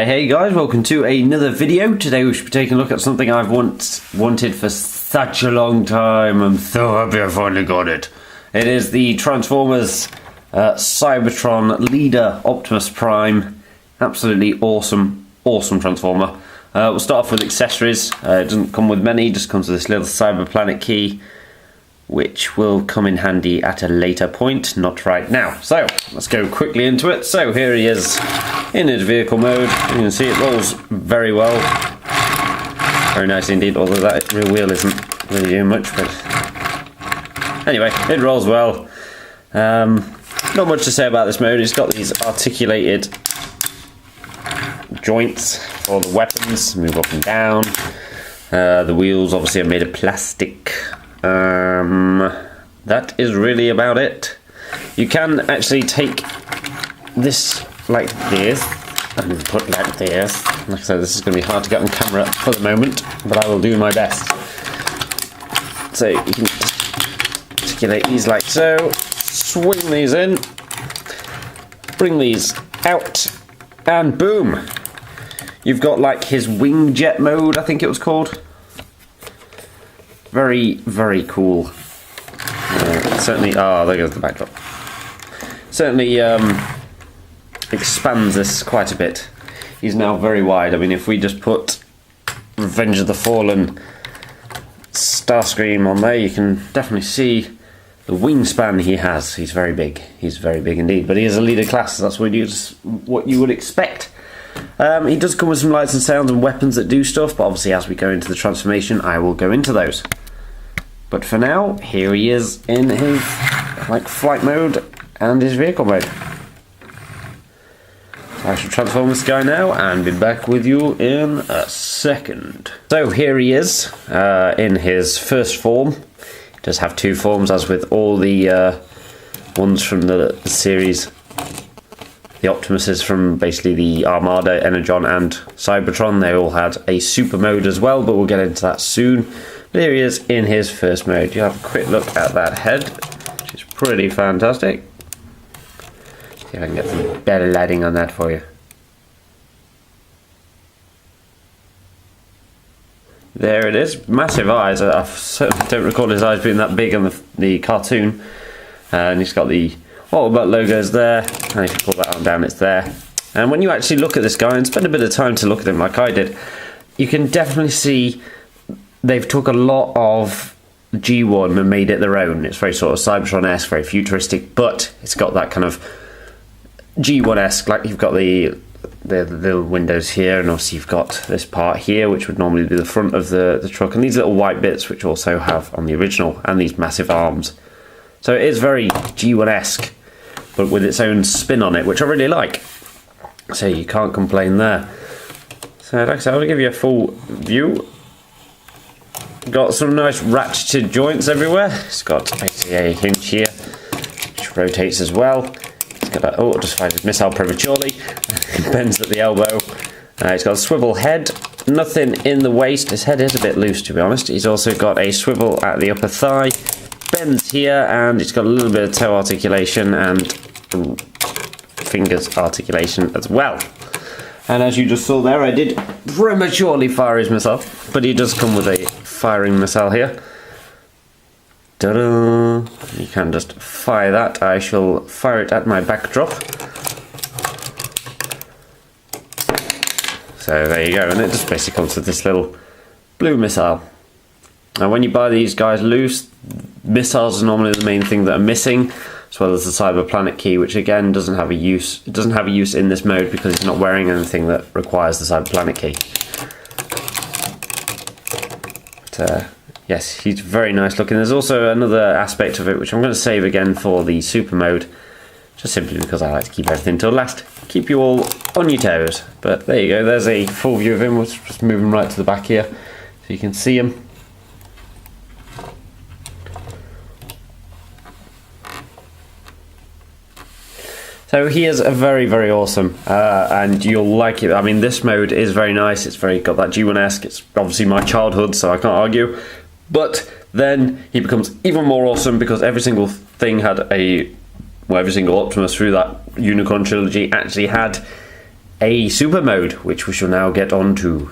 Hey guys, welcome to another video. Today we should be taking a look at something I've wanted for such a long time. I'm so happy I finally got it. It is the Transformers Cybertron leader, Optimus Prime. Absolutely awesome Transformer. We'll start off with accessories. It doesn't come with many, just comes with this little Cyber Planet key, which will come in handy at a later point, not right now. So, let's go quickly into it. So, here he is in his vehicle mode. You can see it rolls very well. Very nice indeed, although that rear wheel isn't really doing much, but anyway, it rolls well. Not much to say about this mode. It's got these articulated joints for the weapons, move up and down. The wheels obviously are made of plastic. That is really about it. You can actually take this like this and put like this. Like I said, this is going to be hard to get on camera for the moment, but I will do my best. So you can articulate these like so, swing these in, bring these out, and boom! You've got like his wing jet mode, I think it was called. Very, very cool. Certainly, there goes the backdrop. Certainly expands this quite a bit. He's now very wide. I mean, if we just put Revenge of the Fallen Starscream on there, you can definitely see the wingspan he has. He's very big. He's very big indeed. But he is a leader class, so that's what you would expect. He does come with some lights and sounds and weapons that do stuff, but obviously as we go into the transformation, I will go into those. But for now, here he is in his flight mode and his vehicle mode. I shall transform this guy now and be back with you in a second. So here he is in his first form. He does have two forms, as with all the ones from the series. The Optimuses from basically the Armada, Energon and Cybertron, they all had a super mode as well, but we'll get into that soon. But here he is in his first mode. You have a quick look at that head, which is pretty fantastic. See if I can get some better lighting on that for you. There it is, massive eyes. I certainly don't recall his eyes being that big on the cartoon. And he's got the Autobot logos there, and if you pull that arm down, it's there. And when you actually look at this guy and spend a bit of time to look at him like I did, you can definitely see they've took a lot of G1 and made it their own. It's very sort of Cybertron-esque, very futuristic, but it's got that kind of G1-esque, like you've got the little windows here, and obviously you've got this part here, which would normally be the front of the truck, and these little white bits, which also have on the original, and these massive arms. So it is very G1-esque, but with its own spin on it, which I really like. So you can't complain there. So like I said, I'll give you a full view. Got some nice ratcheted joints everywhere. It's got basically a hinge here, which rotates as well. It's got a, just fired his missile prematurely. It bends at the elbow. It's got a swivel head. Nothing in the waist. His head is a bit loose, to be honest. He's also got a swivel at the upper thigh. Bends here, and it's got a little bit of toe articulation and fingers articulation as well. And as you just saw there, I did prematurely fire his missile, but he does come with a firing missile here. Ta-da! You can just fire that. I shall fire it at my backdrop. So there you go, and it just basically comes with this little blue missile. Now when you buy these guys loose, missiles are normally the main thing that are missing, as well as the Cyber Planet key, which again doesn't have a use. It doesn't have a use in this mode because it's not wearing anything that requires the Cyber Planet key. But, yes, he's very nice looking. There's also another aspect of it which I'm going to save again for the super mode, just simply because I like to keep everything till last. Keep you all on your toes. But there you go. There's a full view of him. We'll just move him right to the back here so you can see him. So he is a very, very awesome, and you'll like it. I mean, this mode is very nice. It's very got that G1-esque. It's obviously my childhood, so I can't argue. But then he becomes even more awesome because every single thing had a, well, every single Optimus through that Unicorn trilogy actually had a super mode, which we shall now get on to.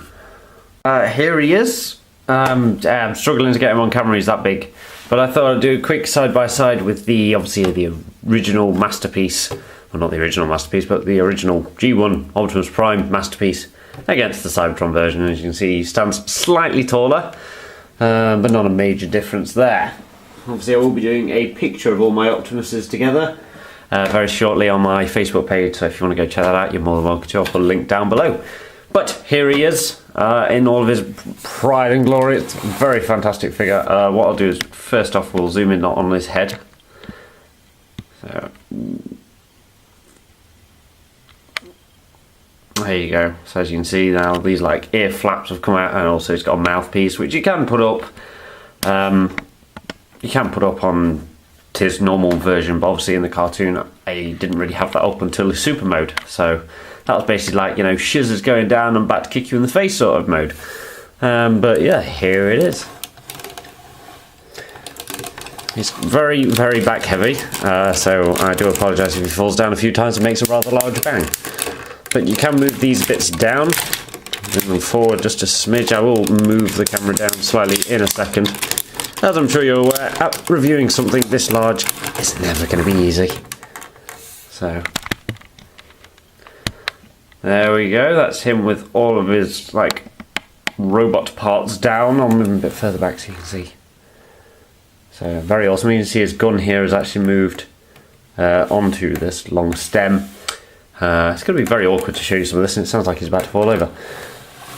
Here he is. I'm struggling to get him on camera, he's that big. But I thought I'd do a quick side-by-side with obviously the original masterpiece. Well, not the original masterpiece, but the original G1 Optimus Prime masterpiece against the Cybertron version. As you can see, he stands slightly taller, but not a major difference there. Obviously, I will be doing a picture of all my Optimuses together very shortly on my Facebook page, so if you want to go check that out, you're more than welcome to. I'll put a link down below. But here he is, in all of his pride and glory. It's a very fantastic figure. What I'll do is, first off, we'll zoom in on his head. So, there you go. So as you can see now, these like ear flaps have come out, and also it's got a mouthpiece, which you can put up. You can put up on his normal version, but obviously in the cartoon, I didn't really have that up until the super mode. So that was basically like, you know, shiz is going down, I'm about to kick you in the face sort of mode. But yeah, here it is. It's very, very back heavy, so I do apologise if he falls down a few times and makes a rather large bang. But you can move these bits down, move them forward just a smidge. I will move the camera down slightly in a second. As I'm sure you're aware, reviewing something this large is never going to be easy. So there we go, that's him with all of his like robot parts down. I'll move him a bit further back so you can see. So very awesome. You can see his gun here has actually moved onto this long stem. It's going to be very awkward to show you some of this, and it sounds like he's about to fall over.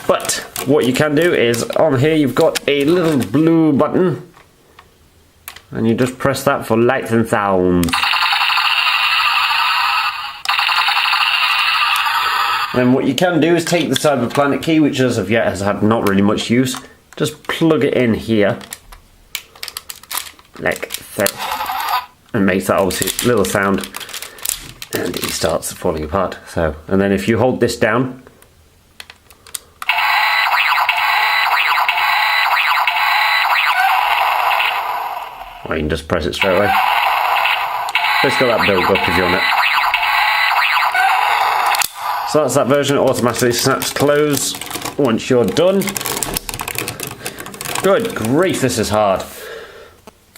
But what you can do is, on here you've got a little blue button, and you just press that for lights and sounds. Then what you can do is take the Cyberplanet key, which as of yet has had not really much use, just plug it in here, like so, and makes that obviously little sound, and he starts falling apart. So, and then if you hold this down, or you can just press it straight away. It's got that build up if you want it. So that's that version. It automatically snaps close once you're done. Good grief, this is hard.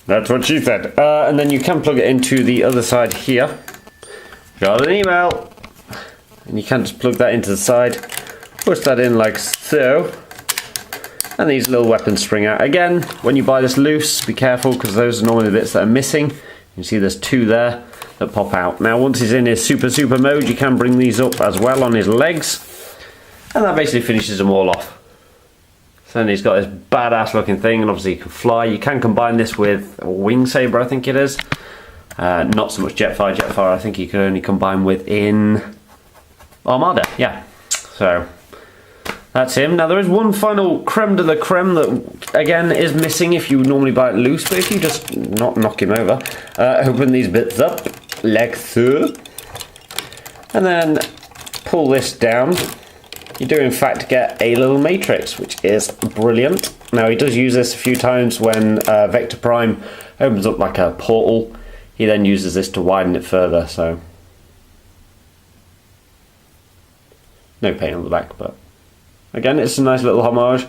That's what she said. And then you can plug it into the other side here. Got an email. And you can just plug that into the side. Push that in like so. And these little weapons spring out. Again, when you buy this loose, be careful because those are normally the bits that are missing. You can see there's two there that pop out. Now once he's in his super mode, you can bring these up as well on his legs. And that basically finishes them all off. So then he's got this badass looking thing, and obviously he can fly. You can combine this with a wing saber, I think it is. Not so much Jetfire. Jetfire I think you can only combine with in Armada, yeah. So that's him. Now there is one final creme de la creme that again is missing if you normally buy it loose, but if you just not knock him over, open these bits up like so, and then pull this down, you do in fact get a little matrix, which is brilliant. Now he does use this a few times when Vector Prime opens up like a portal. He then uses this to widen it further, so no paint on the back, but again, it's a nice little homage,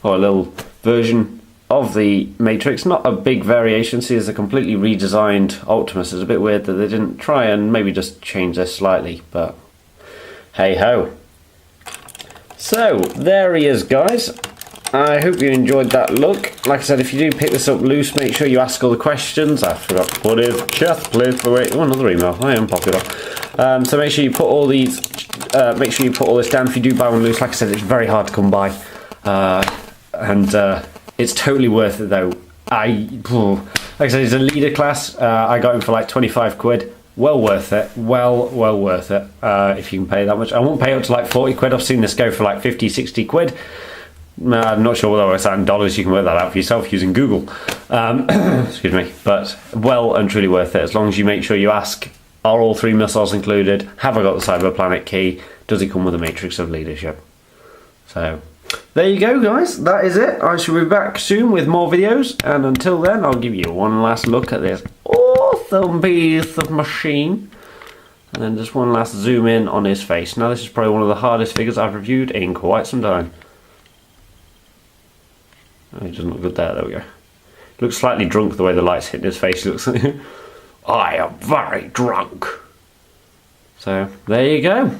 or a little version of the Matrix. Not a big variation. See, it's a completely redesigned Optimus. It's a bit weird that they didn't try and maybe just change this slightly, but hey ho. So, there he is, guys. I hope you enjoyed that look. Like I said, if you do pick this up loose, make sure you ask all the questions. I forgot to put his chest plate for wait. Oh, another email. I am popular. So make sure you put all these. Make sure you put all this down if you do buy one loose. Like I said, it's very hard to come by, and it's totally worth it though. Like I said, it's a leader class. I got him for like 25 quid. Well worth it. Well worth it. If you can pay that much. I won't pay up to like 40 quid. I've seen this go for like 50, 60 quid. I'm not sure whether it's in dollars. You can work that out for yourself using Google. Excuse me. But well and truly worth it, as long as you make sure you ask, are all 3 missiles included? Have I got the Cyberplanet key? Does he come with a Matrix of Leadership? So there you go, guys. That is it. I shall be back soon with more videos, and until then I'll give you one last look at this awesome piece of machine. And then just one last zoom in on his face. Now this is probably one of the hardest figures I've reviewed in quite some time. Oh, he doesn't look good there, there we go. He looks slightly drunk the way the light's hitting his face. He looks like, I am very drunk. So, there you go.